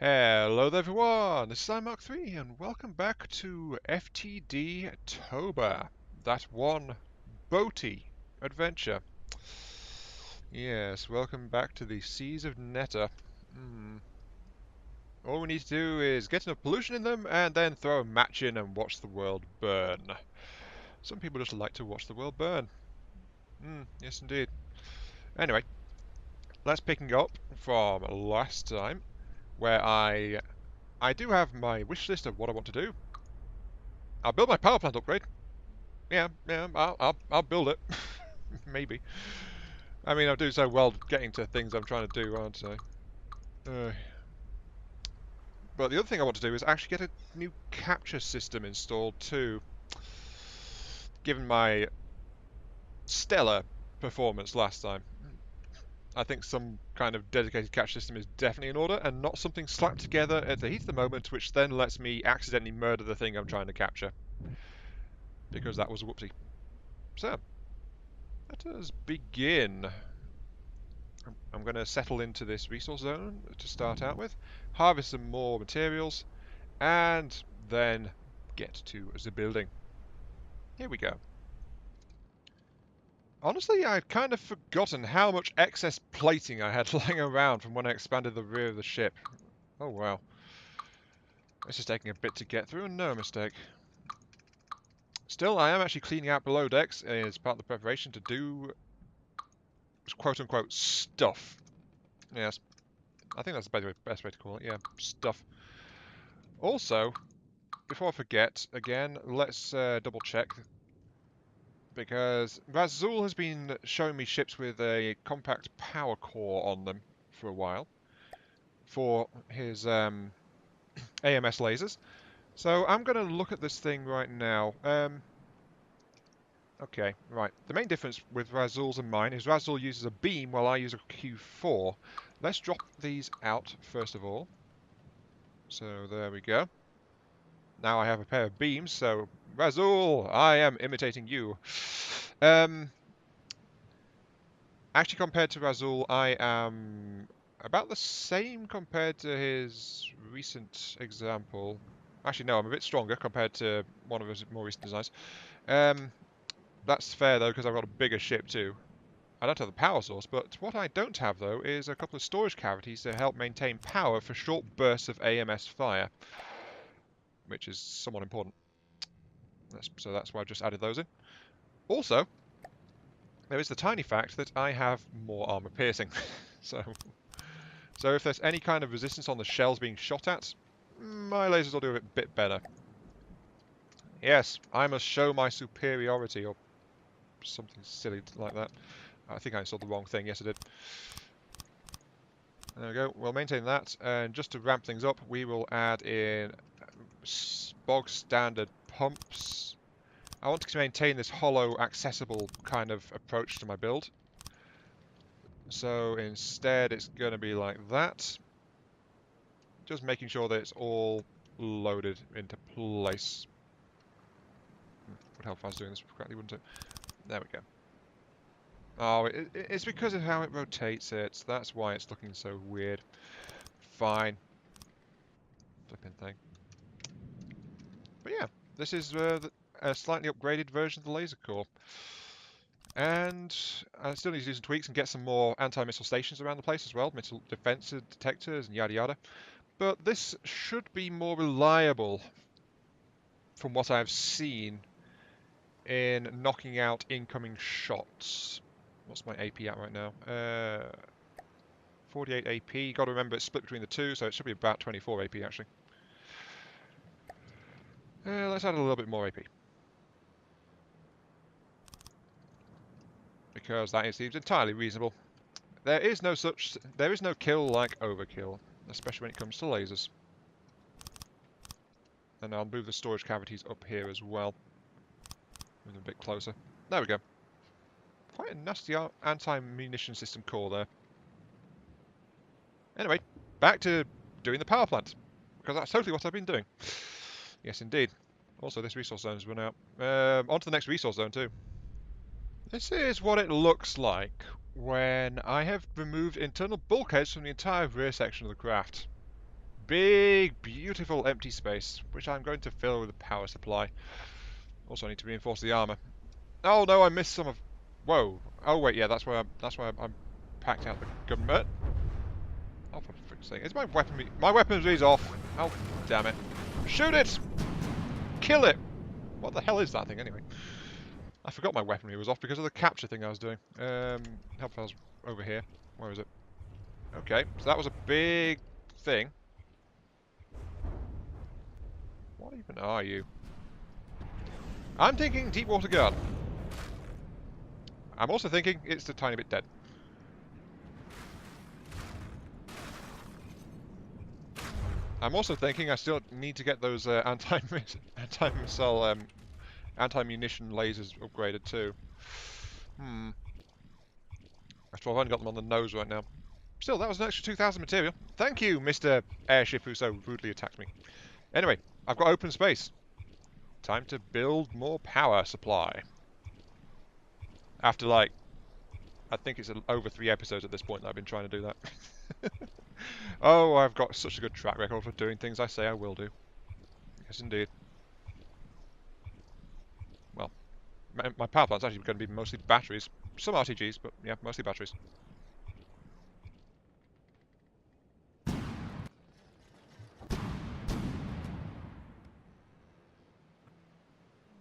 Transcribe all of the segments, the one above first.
Hello there everyone, this is iMark3 and welcome back to FTD ToBA, that one boaty adventure. Yes, welcome back to the seas of Netta. All we need to do is get enough pollution in them and then throw a match in and watch the world burn. Some people just like to watch the world burn. Yes indeed. Anyway, let's picking up from last time, where I do have my wish list of what I want to do. I'll build my power plant upgrade. Yeah, I'll build it. Maybe. I mean, I'll do so well getting to things I'm trying to do, aren't I? But the other thing I want to do is actually get a new capture system installed too. Given my stellar performance last time, I think some kind of dedicated capture system is definitely in order, and not something slapped together at the heat of the moment, which then lets me accidentally murder the thing I'm trying to capture. Because that was a whoopsie. So, let us begin. I'm going to settle into this resource zone to start out with, harvest some more materials, and then get to the building. Here we go. Honestly, I'd kind of forgotten how much excess plating I had lying around from when I expanded the rear of the ship. Oh wow. This is taking a bit to get through, and no mistake. Still, I am actually cleaning out below decks as part of the preparation to do quote-unquote stuff. Yes, I think that's the best way to call it, yeah, stuff. Also, before I forget, again, let's double check, because Razul has been showing me ships with a compact power core on them for a while, for his AMS lasers. So I'm going to look at this thing right now. Okay, right. The main difference with Razul's and mine is Razul uses a beam while I use a Q4. Let's drop these out first of all. So there we go. Now I have a pair of beams, so Razul, I am imitating you. Actually, compared to Razul, I am about the same compared to his recent example. Actually, no, I'm a bit stronger compared to one of his more recent designs. That's fair, though, because I've got a bigger ship, too. I don't have the power source, but what I don't have, though, is a couple of storage cavities to help maintain power for short bursts of AMS fire, which is somewhat important. So that's why I just added those in. Also, there is the tiny fact that I have more armor piercing. so if there's any kind of resistance on the shells being shot at, my lasers will do a bit better. Yes, I must show my superiority, or something silly like that. I think I saw the wrong thing. Yes, I did. There we go. We'll maintain that, and just to ramp things up, we will add in bog standard pumps. I want to maintain this hollow, accessible kind of approach to my build. So instead, it's going to be like that. Just making sure that it's all loaded into place. Would help if I was doing this correctly, wouldn't it? There we go. Oh, it's because of how it rotates it. That's why it's looking so weird. Fine. Flipping thing. But yeah, this is a slightly upgraded version of the laser core. And I still need to do some tweaks and get some more anti-missile stations around the place as well. Missile defense detectors and yada yada. But this should be more reliable from what I've seen in knocking out incoming shots. What's my AP at right now? 48 AP. Got to remember it's split between the two, so it should be about 24 AP actually. Let's add a little bit more AP. Because that seems entirely reasonable. There is no kill like overkill, especially when it comes to lasers. And I'll move the storage cavities up here as well. Move them a bit closer. There we go. Quite a nasty anti-munition system core there. Anyway, back to doing the power plant, because that's totally what I've been doing. Yes, indeed. Also, this resource zone has run out. On to the next resource zone, too. This is what it looks like when I have removed internal bulkheads from the entire rear section of the craft. big, beautiful empty space, which I'm going to fill with a power supply. Also, I need to reinforce the armor. Oh no, I missed some of. Whoa. Oh wait, yeah, that's why I'm packed out the gunmet. Oh, for frick's sake! Is my weapon? My weaponry's off. Oh, damn it! Shoot it! Kill it! What the hell is that thing anyway? I forgot my weaponry was off because of the capture thing I was doing. Help files over here. Where is it? Okay, so that was a big thing. What even are you? I'm thinking deep water gun. I'm also thinking it's a tiny bit dead. I'm also thinking I still need to get those anti-missile, anti-munition lasers upgraded too. After all, I've only got them on the nose right now. Still, that was an extra 2,000 material. Thank you, Mr. Airship, who so rudely attacked me. Anyway, I've got open space. Time to build more power supply. After, like, I think it's over 3 episodes at this point that I've been trying to do that. Oh, I've got such a good track record for doing things I say I will do. Yes, indeed. Well, my power plant's actually going to be mostly batteries. Some RTGs, but yeah, mostly batteries.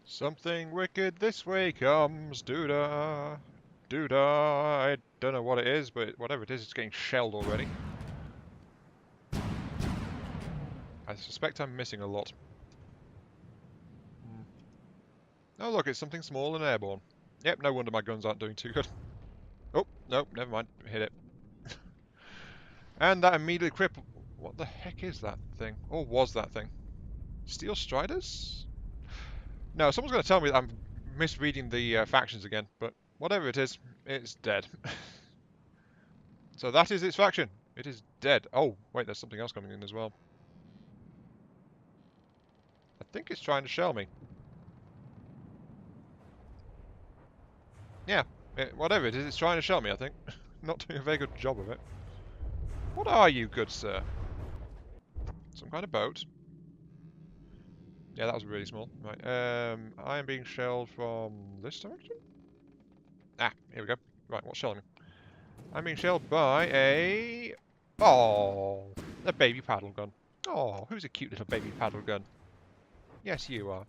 Something wicked this way comes, doo-da, doo-da. I don't know what it is, but whatever it is, it's getting shelled already. I suspect I'm missing a lot. Oh look, it's something small and airborne. Yep, no wonder my guns aren't doing too good. Oh, no, never mind. Hit it. And that immediately crippled... What the heck is that thing? Or was that thing? Steel Striders? No, someone's going to tell me that I'm misreading the factions again, but whatever it is, it's dead. So that is its faction. It is dead. Oh, wait, there's something else coming in as well. I think it's trying to shell me. Yeah, whatever it is, it's trying to shell me, I think. Not doing a very good job of it. What are you, good sir? Some kind of boat. Yeah, that was really small. Right, I am being shelled from this direction? Ah, here we go. Right, what's shelling me? I'm being shelled by a... Oh, a baby paddle gun. Oh, who's a cute little baby paddle gun? Yes, you are.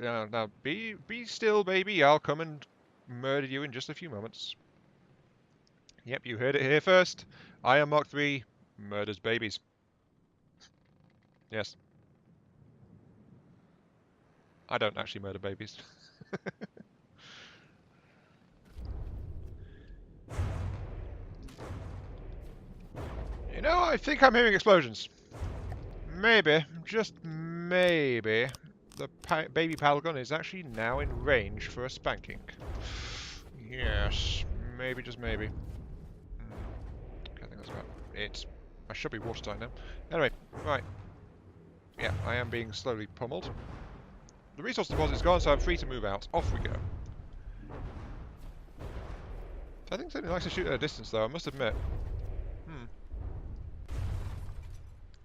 Now, be still, baby. I'll come and murder you in just a few moments. Yep, you heard it here first. Iron Mark III murders babies. Yes. I don't actually murder babies. You know, I think I'm hearing explosions. Maybe, just maybe, the baby paddle gun is actually now in range for a spanking. Yes, maybe, just maybe. I think that's about it. I should be watertight now. Anyway, right. Yeah, I am being slowly pummeled. The resource deposit's gone, so I'm free to move out. Off we go. I think something likes to shoot at a distance, though, I must admit.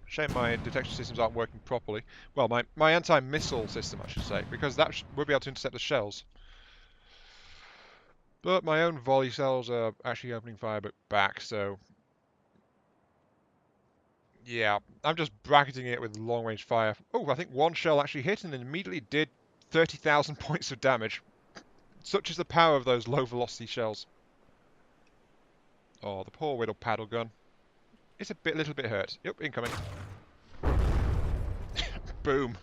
Shame my detection systems aren't working properly. Well, my anti-missile system, I should say, because that would be able to intercept the shells. But my own volley cells are actually opening fire back, so... Yeah, I'm just bracketing it with long-range fire. Oh, I think one shell actually hit and then immediately did 30,000 points of damage. Such is the power of those low-velocity shells. Oh, the poor little paddle gun. It's a little bit hurt. Yep, incoming. Boom.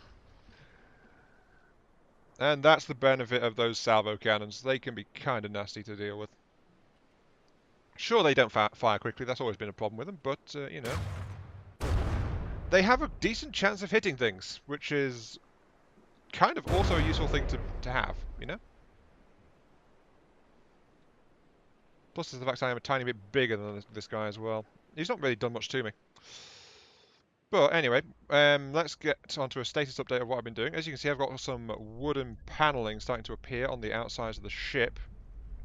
And that's the benefit of those salvo cannons. They can be kind of nasty to deal with. Sure, they don't fire quickly. That's always been a problem with them, but, you know. They have a decent chance of hitting things, which is kind of also a useful thing to have, you know? Plus, there's the fact I am a tiny bit bigger than this guy as well. He's not really done much to me. But anyway, let's get onto a status update of what I've been doing. As you can see, I've got some wooden paneling starting to appear on the outsides of the ship.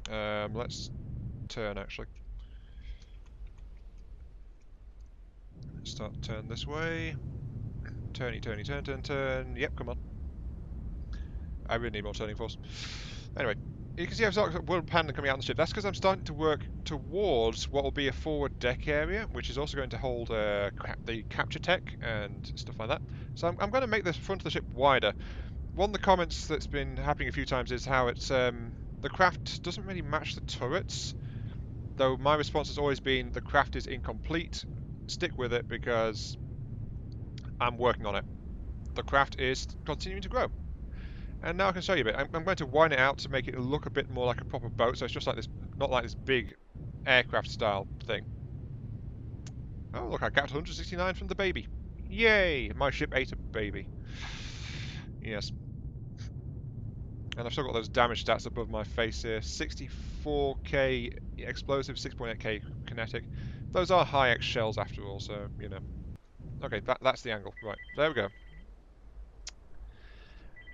Let's turn, actually. start to turn this way. Turny, turny, turn, turn, turn. Yep, come on. I really need more turning force. Anyway, you can see I've got wood panel coming out on the ship. That's because I'm starting to work towards what will be a forward deck area, which is also going to hold the capture tech and stuff like that. So I'm going to make the front of the ship wider. One of the comments that's been happening a few times is how it's the craft doesn't really match the turrets. Though my response has always been the craft is incomplete. Stick with it because I'm working on it. The craft is continuing to grow. And now I can show you a bit. I'm going to widen it out to make it look a bit more like a proper boat, so it's just like this, not like this big aircraft style thing. Oh look, I got 169 from the baby. Yay! My ship ate a baby. Yes. And I've still got those damage stats above my face here. 64k explosive, 6.8k kinetic. Those are high X shells after all, so, you know. Okay, that's the angle. Right, there we go.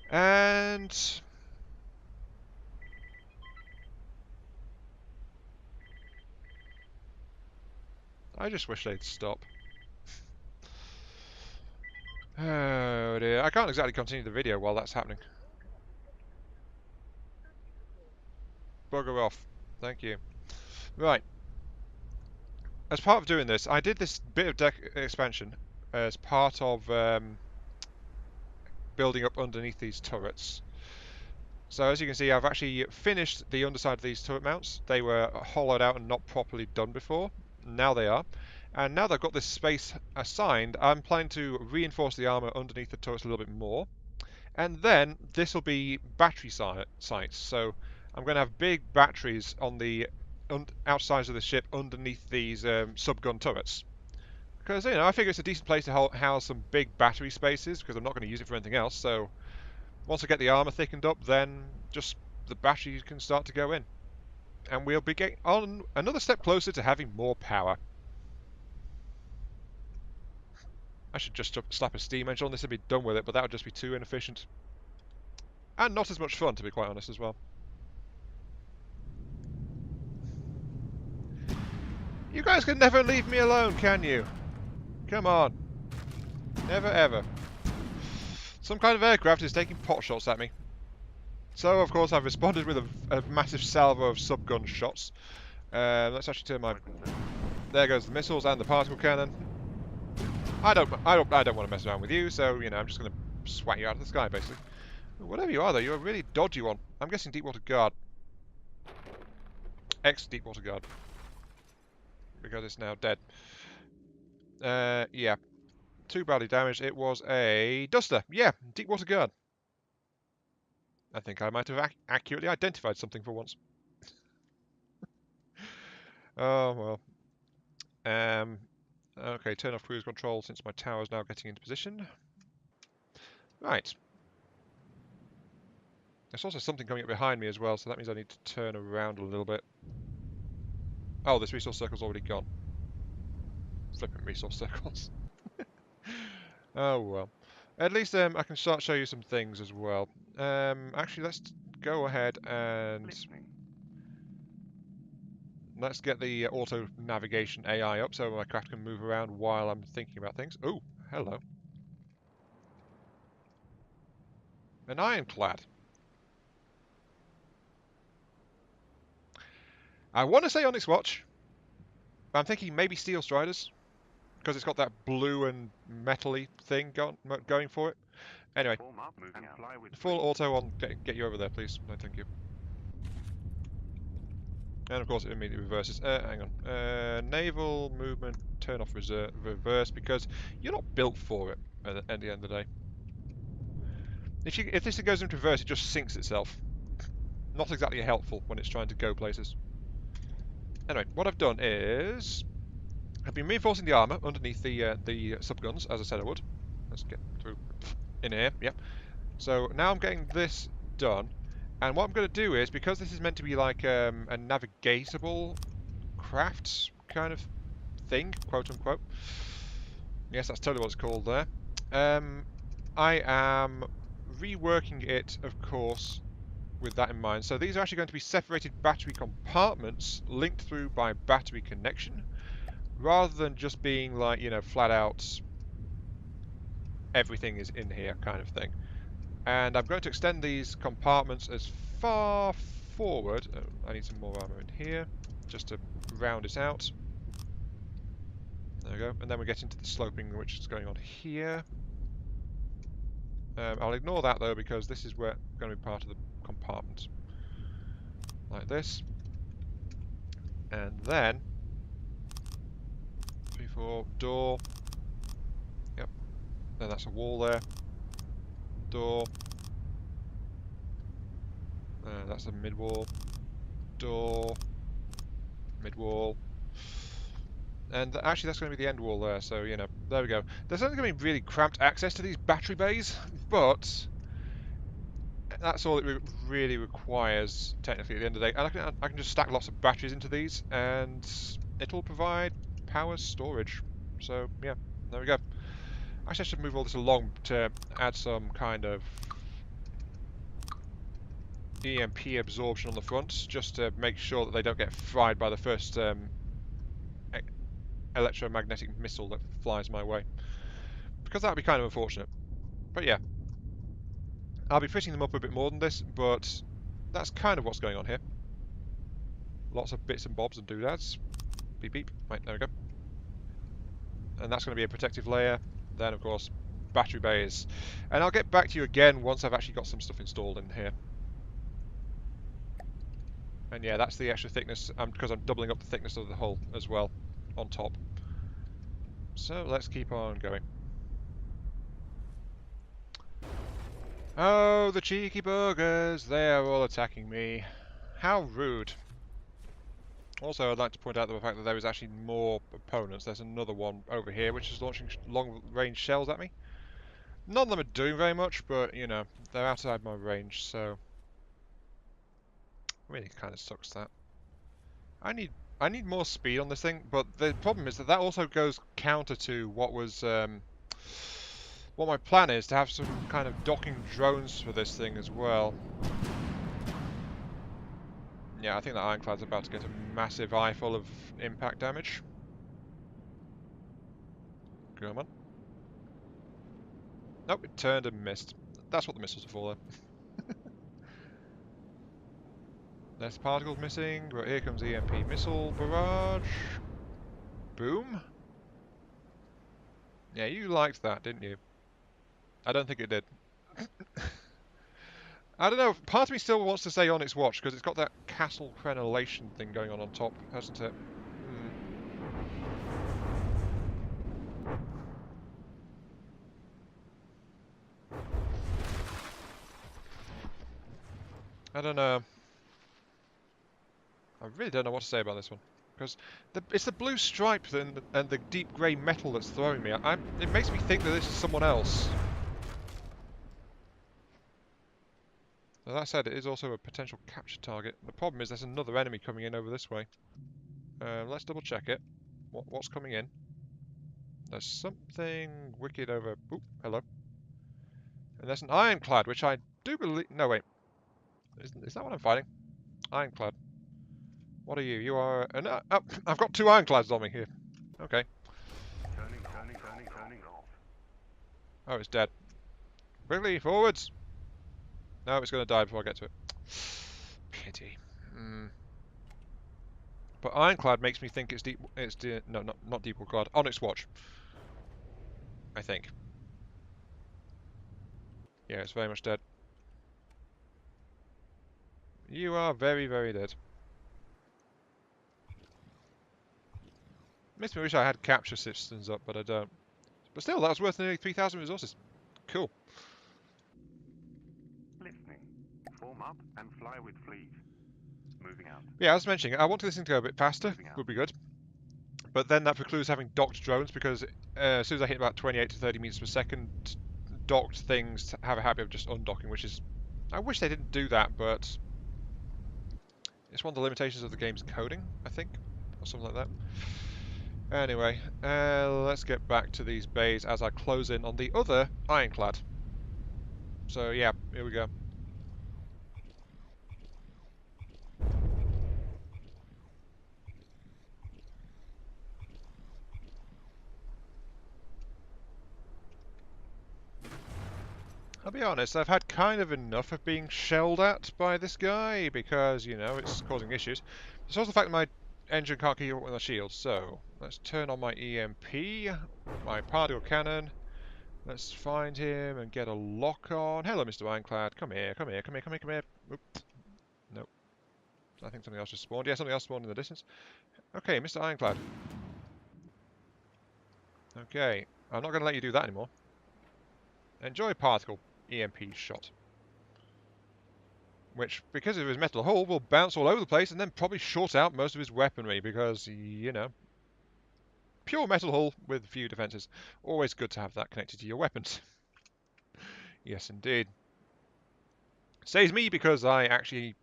And I just wish they'd stop. Oh dear, I can't exactly continue the video while that's happening. Bugger off. Thank you. Right. As part of doing this, I did this bit of deck expansion as part of building up underneath these turrets. So as you can see, I've actually finished the underside of these turret mounts. They were hollowed out and not properly done before. Now they are. And now that I've got this space assigned, I'm planning to reinforce the armor underneath the turrets a little bit more. And then this will be battery sites. So I'm going to have big batteries on the outsides of the ship underneath these sub-gun turrets. Because, you know, I figure it's a decent place to house some big battery spaces because I'm not going to use it for anything else. So once I get the armor thickened up, then just the batteries can start to go in. And we'll be getting on another step closer to having more power. I should just slap a steam engine on this and be done with it, but that would just be too inefficient. And not as much fun, to be quite honest, as well. You guys can never leave me alone, can you? Come on. Never ever. Some kind of aircraft is taking pot shots at me. So, of course, I've responded with a massive salvo of sub-gun shots. Let's actually turn my... There goes the missiles and the particle cannon. I don't want to mess around with you, so, you know, I'm just going to swat you out of the sky, basically. Whatever you are, though, you're a really dodgy one. I'm guessing Deepwater Guard. Ex-Deepwater Guard. Because it's now dead. Yeah. Too badly damaged. It was a Duster. Yeah, Deepwater Guard. I think I might have accurately identified something for once. Oh, well. Okay, turn off cruise control since my tower is now getting into position. Right. There's also something coming up behind me as well, so that means I need to turn around a little bit. Oh, this resource circle's already gone. Flipping resource circles. Oh, well. At least I can start to show you some things as well. Actually, let's go ahead and... Let's get the auto navigation AI up so my craft can move around while I'm thinking about things. Oh, hello. An Ironclad. I want to say Onyx Watch, but I'm thinking maybe Steel Striders, because it's got that blue and metal-y thing going for it. Anyway, full auto on, get you over there, please. No, thank you. And of course it immediately reverses. Hang on. Naval movement, turn off reverse, because you're not built for it at the end of the day. If this thing goes into reverse, it just sinks itself. Not exactly helpful when it's trying to go places. Anyway, what I've done is I've been reinforcing the armor underneath the subguns, as I said I would. Let's get through in here. Yep. So now I'm getting this done, and what I'm going to do is, because this is meant to be like a navigatable craft kind of thing, quote unquote. Yes, that's totally what it's called there. I am reworking it, of course, with that in mind. So these are actually going to be separated battery compartments linked through by battery connection, rather than just being like, you know, flat out everything is in here kind of thing. And I'm going to extend these compartments as far forward. I need some more armor in here just to round it out. There we go. And then we get into the sloping, which is going on here. I'll ignore that though, because this is where going to be part of the compartment. Like this. And then 3, 4, door. Yep. Then that's a wall there. Door. That's a mid-wall. Door. Mid-wall. And actually that's going to be the end wall there, so, you know, there we go. There's only going to be really cramped access to these battery bays, but that's all it really requires, technically, at the end of the day. And I can just stack lots of batteries into these, and it'll provide power storage. So, yeah, there we go. Actually, I should move all this along to add some kind of EMP absorption on the front, just to make sure that they don't get fried by the first electromagnetic missile that flies my way. Because that would be kind of unfortunate. But yeah. I'll be fitting them up a bit more than this, but that's kind of what's going on here. Lots of bits and bobs and doodads. Beep beep. Right, there we go. And that's going to be a protective layer. Then, of course, battery bays. And I'll get back to you again once I've actually got some stuff installed in here. And yeah, that's the extra thickness, because I'm doubling up the thickness of the hull as well on top. So let's keep on going. Oh, the cheeky burgers! They are all attacking me. How rude. Also, I'd like to point out the fact that there is actually more opponents. There's another one over here which is launching long-range shells at me. None of them are doing very much, but, you know, they're outside my range, so... really kind of sucks that. I need more speed on this thing, but the problem is that that also goes counter to what was... what my plan is, to have some kind of docking drones for this thing as well. Yeah, I think that Ironclad's about to get a massive eye full of impact damage. Come on. Nope, it turned and missed. That's what the missiles are for, though. There's particles missing, but here comes EMP missile barrage. Boom. Yeah, you liked that, didn't you? I don't think it did. I don't know, part of me still wants to say on its watch, because it's got that castle crenellation thing going on top, hasn't it? I don't know. I really don't know what to say about this one. Because it's the blue stripe and the deep grey metal that's throwing me. It makes me think that this is someone else. So that said, it is also a potential capture target. The problem is there's another enemy coming in over this way. Let's double check it. What's coming in? There's something wicked over... Oop, hello. And there's an Ironclad, which I do believe... No, wait. Is that what I'm fighting? Ironclad. What are you? You are... I've got 2 Ironclads on me here. Okay. Turning. Oh, it's dead. Quickly, forwards! No, it's going to die before I get to it. Pity. But Ironclad makes me think it's no, not Deepwater Guard. Onyx Watch. I think. Yeah, it's very much dead. You are very, very dead. Makes me wish I had capture systems up, but I don't. But still, that was worth nearly 3,000 resources. Cool. Listening. Form up and fly with fleet. Moving out. Yeah, I was mentioning, I want this thing to go a bit faster. Would be good. But then that precludes having docked drones, because as soon as I hit about 28 to 30 meters per second, docked things have a habit of just undocking, which is... I wish they didn't do that, but... it's one of the limitations of the game's coding, I think. Or something like that. Anyway, let's get back to these bays as I close in on the other Ironclad. So yeah, here we go. I'll be honest, I've had kind of enough of being shelled at by this guy because, you know, it's causing issues. It's also the fact that my engine can't keep up with my shield, so let's turn on my EMP, my particle cannon. Let's find him and get a lock on. Hello, Mr. Ironclad. Come here, come here, come here, come here, come here. Oop. Nope. I think something else just spawned. Yeah, something else spawned in the distance. Okay, Mr. Ironclad. Okay, I'm not going to let you do that anymore. Enjoy particle EMP shot. Which, because of his metal hull, will bounce all over the place and then probably short out most of his weaponry because, you know, pure metal hull with few defences. Always good to have that connected to your weapons. Yes, indeed. Saves me because I actually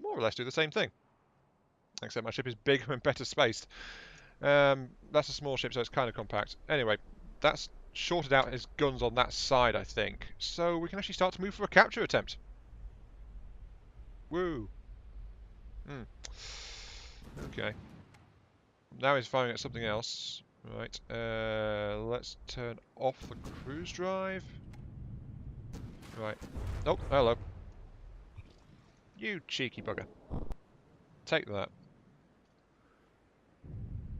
more or less do the same thing. Except my ship is bigger and better spaced. That's a small ship, so it's kind of compact. Anyway, that's shorted out his guns on that side, I think. So we can actually start to move for a capture attempt. Woo! Hmm. Okay. Now he's firing at something else. Right. Let's turn off the cruise drive. Right. Oh, hello. You cheeky bugger. Take that.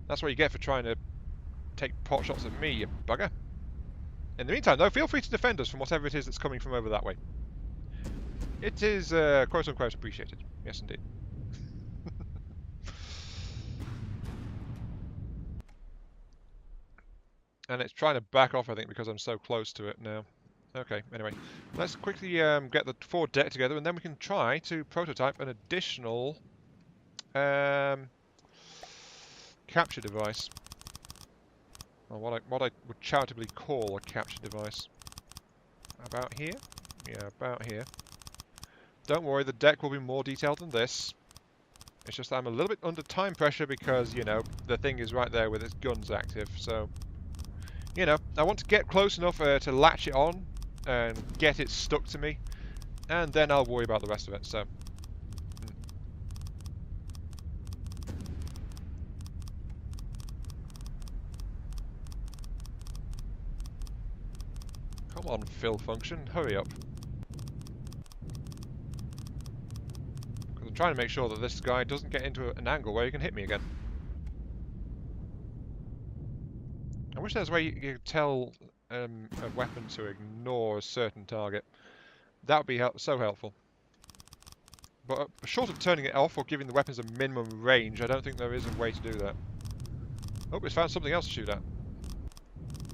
That's what you get for trying to take pot shots at me, you bugger. In the meantime, though, feel free to defend us from whatever it is that's coming from over that way. It is, quote-unquote, appreciated. Yes, indeed. And it's trying to back off, I think, because I'm so close to it now. Okay, anyway. Let's quickly get the forward deck together, and then we can try to prototype an additional capture device. Or what I would charitably call a capture device. About here? Yeah, about here. Don't worry, the deck will be more detailed than this. It's just that I'm a little bit under time pressure because, you know, the thing is right there with its guns active, so... You know, I want to get close enough to latch it on and get it stuck to me, and then I'll worry about the rest of it, so... Come on, fill function, hurry up. Because I'm trying to make sure that this guy doesn't get into an angle where he can hit me again. I wish there was a way you could tell a weapon to ignore a certain target. That would be so helpful. But short of turning it off or giving the weapons a minimum range, I don't think there is a way to do that. Oh, we found something else to shoot at.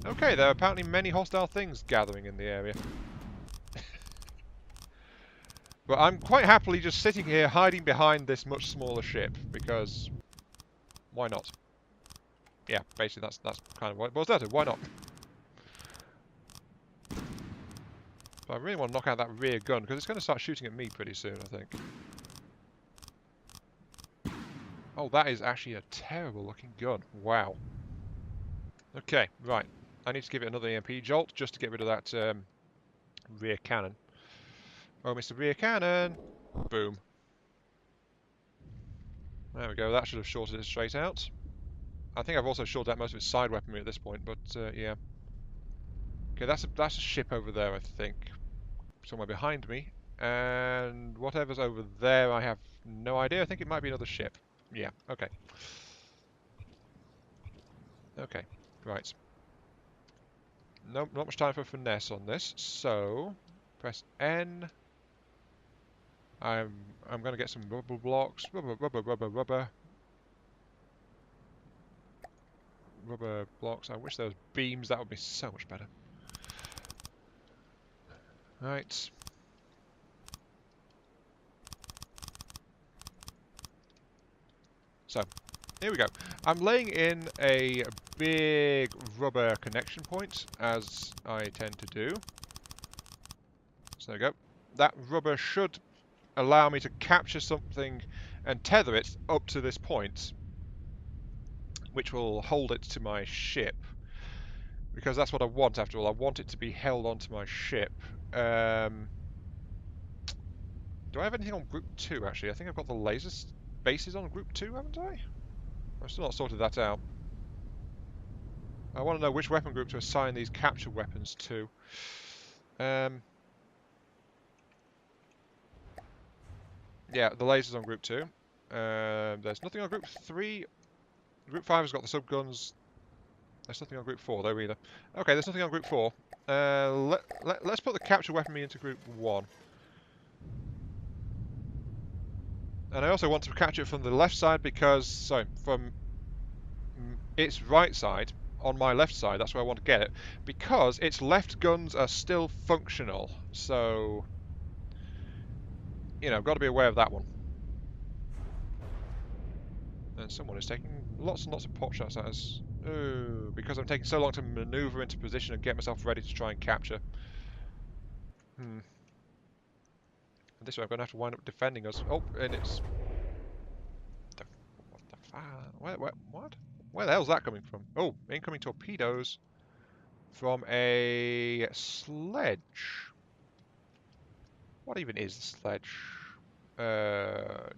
Okay, there are apparently many hostile things gathering in the area. But I'm quite happily just sitting here hiding behind this much smaller ship, because why not? Yeah, basically that's kind of what it boils down to. Why not? But I really want to knock out that rear gun, because it's going to start shooting at me pretty soon, I think. Oh, that is actually a terrible looking gun. Wow. Okay, right. I need to give it another EMP jolt, just to get rid of that rear cannon. Oh, Mr. Rear Cannon! Boom. There we go, that should have shorted it straight out. I think I've also shorted out most of its side weaponry at this point, but yeah. Okay, that's a ship over there, I think. Somewhere behind me. And whatever's over there, I have no idea. I think it might be another ship. Yeah, okay. Okay, right. Nope, not much time for finesse on this, so press N. I'm going to get some rubber blocks. Rubber blocks. I wish there was beams. That would be so much better. Right. So, here we go. I'm laying in a big rubber connection point, as I tend to do. So there we go. That rubber should allow me to capture something and tether it up to this point, which will hold it to my ship. Because that's what I want, after all. I want it to be held onto my ship. Do I have anything on Group 2, actually? I think I've got the laser bases on Group 2, haven't I? I've still not sorted that out. I want to know which weapon group to assign these capture weapons to. Yeah, the lasers on Group 2. There's nothing on Group 3. Group 5 has got the subguns. There's nothing on Group 4 though either. Okay, there's nothing on Group 4. Let's put the capture weaponry into Group 1. And I also want to capture it from the left side because, sorry, from its right side, on my left side, that's where I want to get it, because its left guns are still functional. So, you know, got to be aware of that one. And someone is taking lots and lots of pot shots at us. Oh, because I'm taking so long to maneuver into position and get myself ready to try and capture. And this way I'm going to have to wind up defending us. Oh, and it's... What the fuck? What? Where the hell's that coming from? Oh, incoming torpedoes from a sledge. What even is the sledge?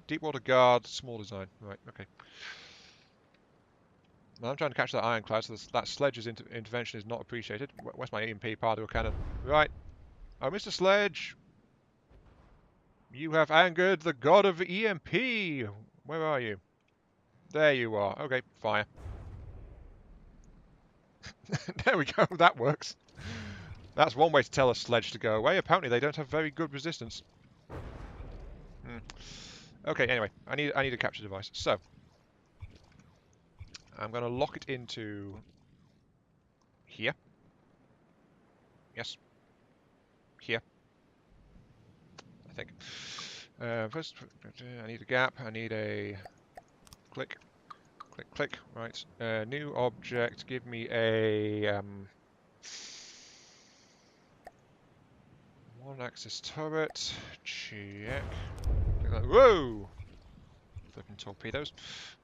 Deepwater guard, small design. Right, okay. Now I'm trying to catch that ironclad, so that sledge's intervention is not appreciated. Where's my EMP particle cannon? Right. Oh, Mr. Sledge! You have angered the god of EMP! Where are you? There you are. Okay, fire. There we go, that works. That's one way to tell a sledge to go away. Apparently they don't have very good resistance. Okay, anyway, I need a capture device. So, I'm going to lock it into here. Yes. Here. I think. First, I need a gap. I need a click. Click, click. Right. New object. Give me a one-axis turret. Check. Whoa! Flipping torpedoes.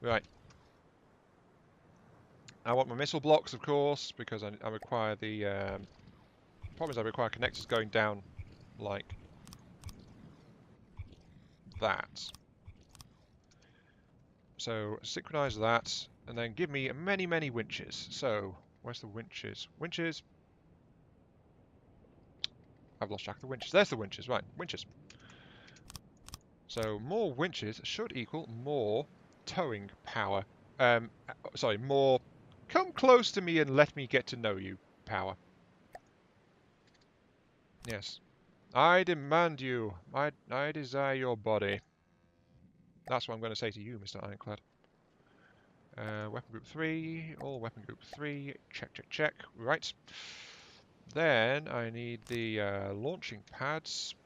Right. I want my missile blocks, of course, because I require the... problem is I require connectors going down like that. So synchronize that, and then give me many, many winches. So, where's the winches? Winches. I've lost track of the winches. There's the winches, right, winches. So more winches should equal more towing power. Sorry, more come close to me and let me get to know you power. Yes. I demand you. I desire your body. That's what I'm going to say to you, Mr. Ironclad. Weapon group 3, all weapon group 3, check, check, check. Right. Then I need the launching pads.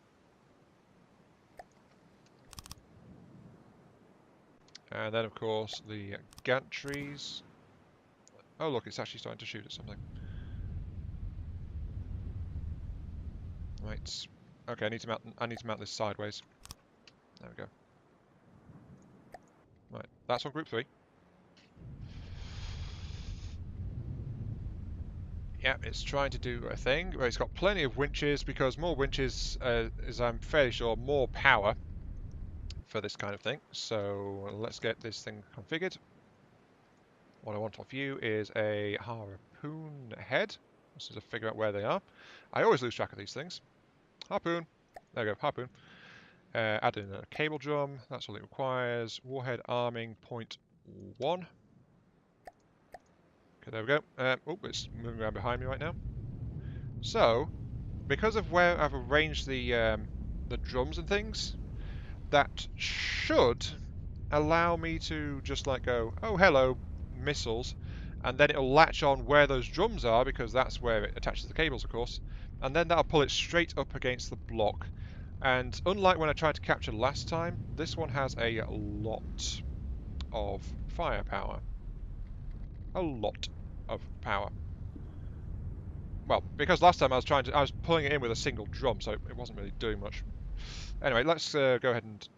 And then, of course, the gantries. Oh, look, it's actually starting to shoot at something. Right. Okay, I need to mount this sideways. There we go. Right, that's on group 3. Yeah, it's trying to do a thing. Well, it's got plenty of winches because more winches is, I'm fairly sure, more power for this kind of thing. So let's get this thing configured. What I want off you is a harpoon head. This is to figure out where they are. I always lose track of these things. Harpoon. There we go, harpoon. Add in a cable drum. That's all it requires. Warhead arming point 1. Okay, there we go. Oh, it's moving around behind me right now. So, because of where I've arranged the drums and things, that should allow me to just like go, oh hello, missiles, and then it'll latch on where those drums are because that's where it attaches the cables, of course, and then that'll pull it straight up against the block. And unlike when I tried to capture last time, this one has a lot of firepower. A lot of power. Well, because last time I was pulling it in with a single drum, so it wasn't really doing much. Anyway, let's go ahead and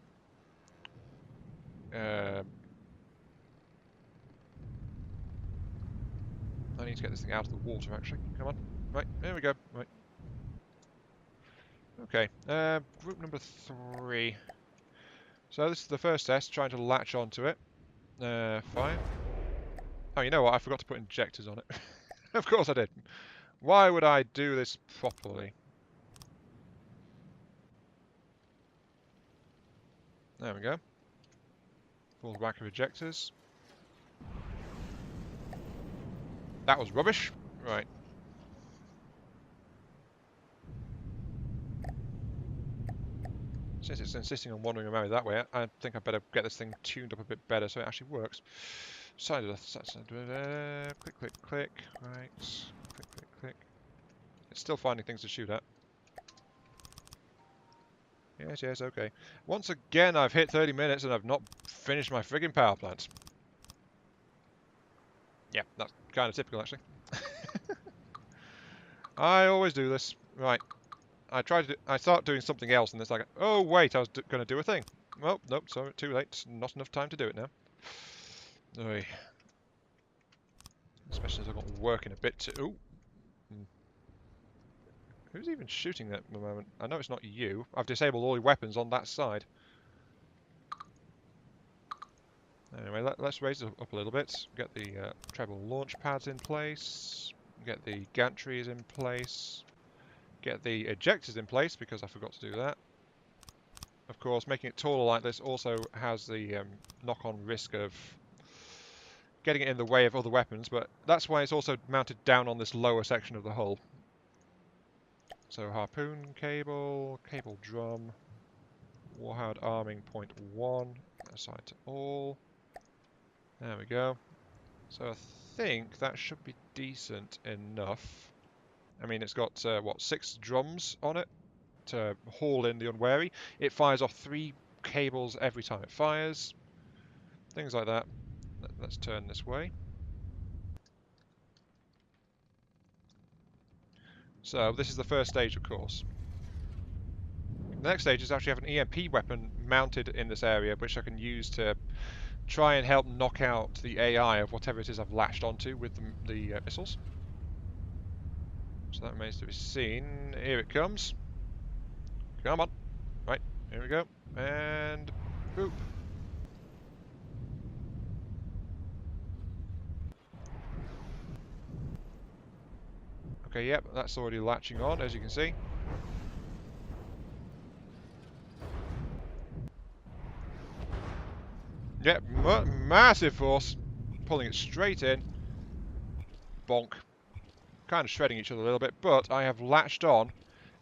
I need to get this thing out of the water, actually. Come on. Right, there we go. Right. Okay, group number 3. So this is the first test, trying to latch onto it. Fire. Oh, you know what? I forgot to put injectors on it. Of course I did. Why would I do this properly? There we go. Full rack of ejectors. That was rubbish. Right. Since it's insisting on wandering around that way, I think I better get this thing tuned up a bit better so it actually works. Side of the click, click, click. Right. Click, click, click. It's still finding things to shoot at. Yes, yes, okay. Once again, I've hit 30 minutes and I've not finished my friggin' power plant. Yeah, that's kind of typical, actually. I always do this. Right. I start doing something else and it's like, oh wait, I was going to do a thing. Well, nope, sorry, too late. Not enough time to do it now. Oy. Especially as I've got work in a bit too. Ooh. Who's even shooting at the moment? I know it's not you. I've disabled all your weapons on that side. Anyway, let's raise it up a little bit. Get the treble launch pads in place. Get the gantries in place. Get the ejectors in place because I forgot to do that. Of course, making it taller like this also has the knock-on risk of getting it in the way of other weapons, but that's why it's also mounted down on this lower section of the hull. So harpoon cable, cable drum, warhead arming point 1, assign to all. There we go. So I think that should be decent enough. I mean, it's got, what, 6 drums on it to haul in the unwary. It fires off 3 cables every time it fires. Things like that. Let's turn this way. So this is the first stage, of course. The next stage is actually have an EMP weapon mounted in this area, which I can use to try and help knock out the AI of whatever it is I've latched onto with the missiles. So that remains to be seen. Here it comes. Come on. Right, here we go. And boop. Okay, yep, that's already latching on, as you can see. Yep, massive force. Pulling it straight in. Bonk. Kind of shredding each other a little bit, but I have latched on.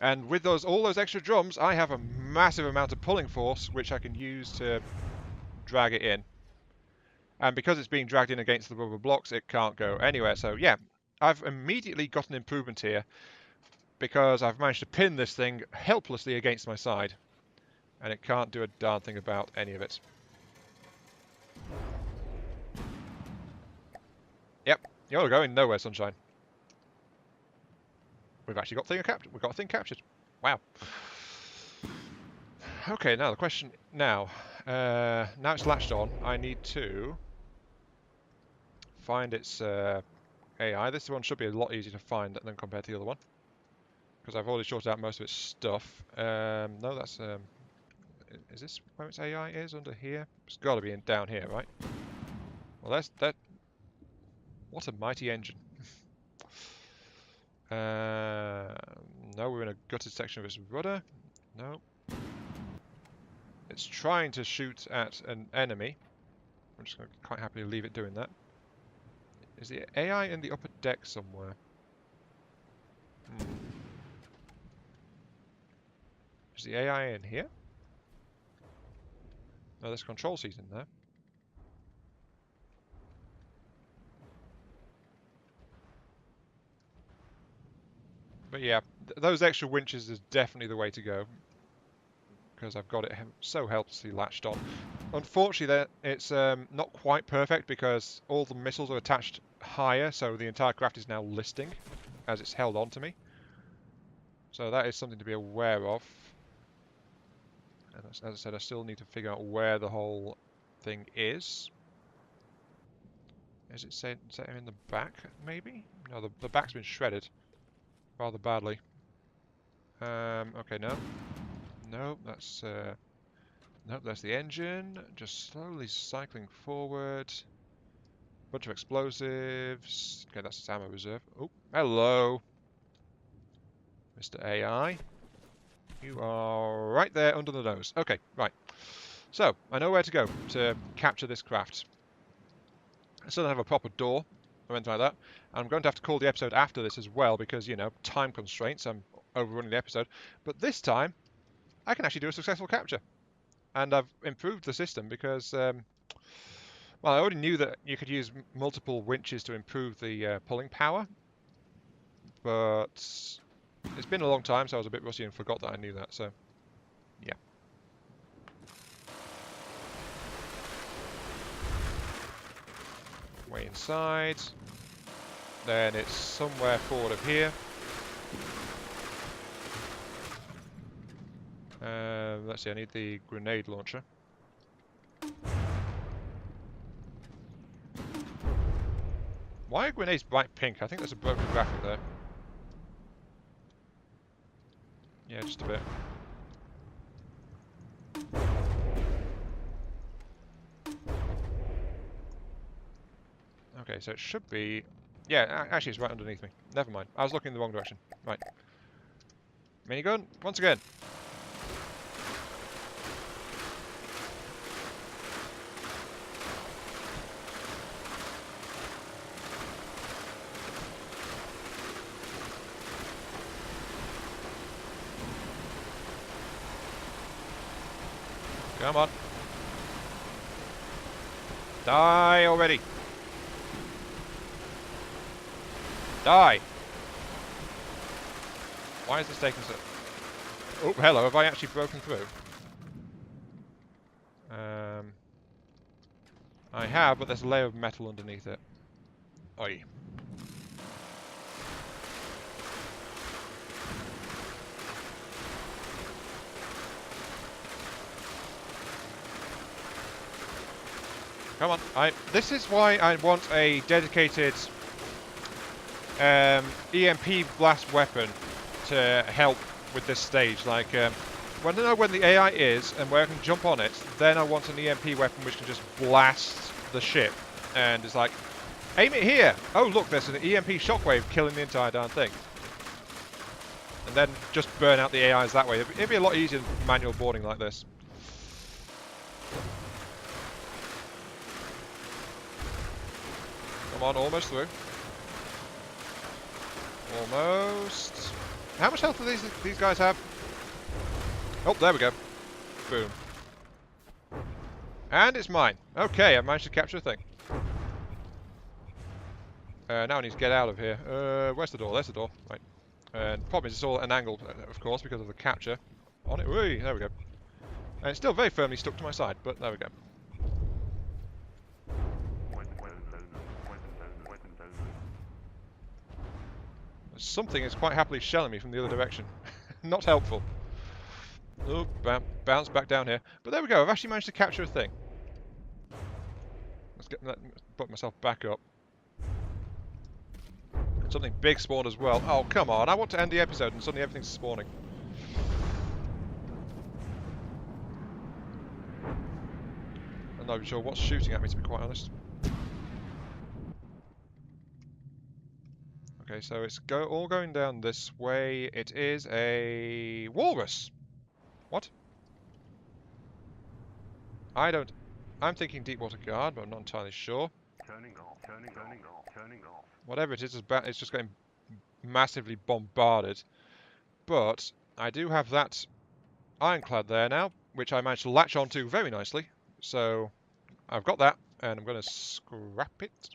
And with all those extra drums, I have a massive amount of pulling force, which I can use to drag it in. And because it's being dragged in against the rubber blocks, it can't go anywhere. So yeah, I've immediately got an improvement here because I've managed to pin this thing helplessly against my side. And it can't do a darn thing about any of it. Yep, you're going nowhere, sunshine. We've actually got a thing captured. Wow. Okay, now the question now it's latched on. I need to find its AI. This one should be a lot easier to find than compared to the other one because I've already sorted out most of its stuff. No, that's is this where its AI is? Under here? It's got to be down here, right? Well, that's that. What a mighty engine! No, we're in a gutted section of its rudder. No. It's trying to shoot at an enemy. I'm just going to quite happily leave it doing that. Is the AI in the upper deck somewhere? Is the AI in here? No, there's a control seat in there. But yeah, those extra winches is definitely the way to go. Because I've got it so helplessly latched on. Unfortunately, it's not quite perfect because all the missiles are attached higher, so the entire craft is now listing as it's held on to me. So that is something to be aware of. And as I said, I still need to figure out where the whole thing is. Is it set in the back, maybe? No, the back's been shredded rather badly. Okay, no. No, that's... Nope, that's the engine. Just slowly cycling forward. Bunch of explosives. Okay, that's its ammo reserve. Oh, hello, Mr. AI. You are right there under the nose. Okay, right. So, I know where to go to capture this craft. I still don't have a proper door or anything like that. I'm going to have to call the episode after this as well because, you know, time constraints. I'm overrunning the episode. But this time, I can actually do a successful capture. And I've improved the system because, well, I already knew that you could use multiple winches to improve the pulling power. But it's been a long time, so I was a bit rusty and forgot that I knew that. So, yeah. Way inside. Then it's somewhere forward of here. Let's see, I need the grenade launcher. Why are grenades bright pink? I think there's a broken graphic there. Yeah, just a bit. Okay, so it should be... Yeah, actually it's right underneath me. Never mind. I was looking in the wrong direction. Right. Minigun, once again. Come on. Die already. Die. Why is this taking so... Oh, hello. Have I actually broken through? I have, but there's a layer of metal underneath it. Oi. Come on. This is why I want a dedicated EMP blast weapon to help with this stage. Like, when I know when the AI is and where I can jump on it, then I want an EMP weapon which can just blast the ship. And it's like, aim it here! Oh look, there's an EMP shockwave killing the entire darn thing. And then just burn out the AIs that way. It'd be a lot easier than manual boarding like this. Come on, almost through. Almost. How much health do these guys have? Oh, there we go. Boom. And it's mine. Okay, I managed to capture the thing. Now I need to get out of here. Where's the door? There's the door. Right. And the problem is it's all an angle, of course, because of the capture. On it. Whee, there we go. And it's still very firmly stuck to my side, but there we go. Something is quite happily shelling me from the other direction. Not helpful. Oh, bounce back down here. But there we go, I've actually managed to capture a thing. Put myself back up. Something big spawned as well. Oh, come on, I want to end the episode and suddenly everything's spawning. I'm not even sure what's shooting at me, to be quite honest. Okay, so it's all going down this way. It is a walrus. What? I'm thinking Deepwater Guard, but I'm not entirely sure. Turning off, turning off, turning off. Whatever it is, it's just getting massively bombarded. But I do have that Ironclad there now, which I managed to latch onto very nicely. So I've got that, and I'm going to scrap it.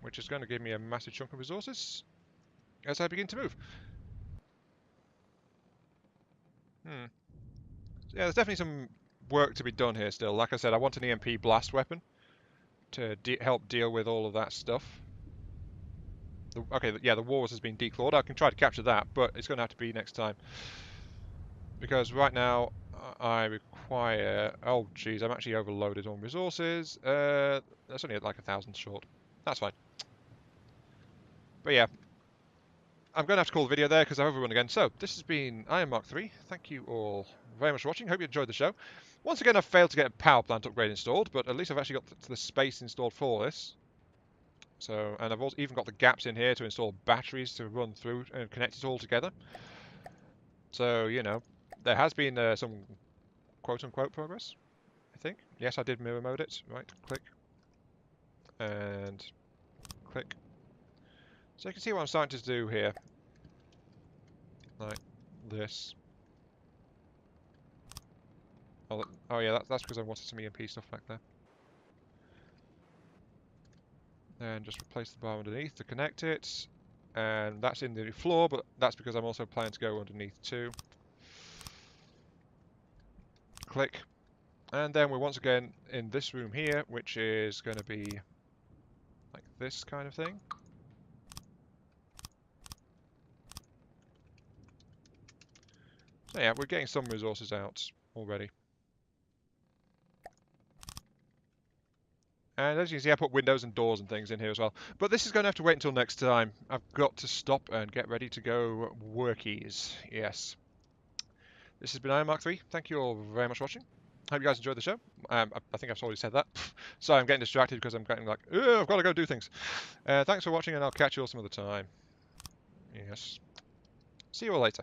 Which is going to give me a massive chunk of resources as I begin to move. Yeah, there's definitely some work to be done here still. Like I said, I want an EMP blast weapon to help deal with all of that stuff. Okay, yeah, the walrus has been declawed. I can try to capture that, but it's going to have to be next time. Because right now, I require... Oh, geez, I'm actually overloaded on resources. That's only like 1,000 short. That's fine. But yeah, I'm going to have to call the video there because I've overrun again. So, this has been Iron Mark 3. Thank you all very much for watching. Hope you enjoyed the show. Once again, I've failed to get a power plant upgrade installed, but at least I've actually got the space installed for this. So, and I've also even got the gaps in here to install batteries to run through and connect it all together. So, you know, There has been some quote-unquote progress, I think. Yes, I did mirror mode it. Right, click. And click. So you can see what I'm starting to do here. Like this. Oh yeah, that's because I wanted some EMP stuff back there. And just replace the bar underneath to connect it. And that's in the floor, but that's because I'm also planning to go underneath too. Click. And then we're once again in this room here, which is going to be like this kind of thing. So yeah, we're getting some resources out already. And as you can see, I put windows and doors and things in here as well. But this is going to have to wait until next time. I've got to stop and get ready to go workies. Yes. This has been Iron Mark 3. Thank you all very much for watching. Hope you guys enjoyed the show. I think I've already said that. Sorry, I'm getting distracted because I'm getting like, I've got to go do things. Thanks for watching, and I'll catch you all some other time. Yes. See you all later.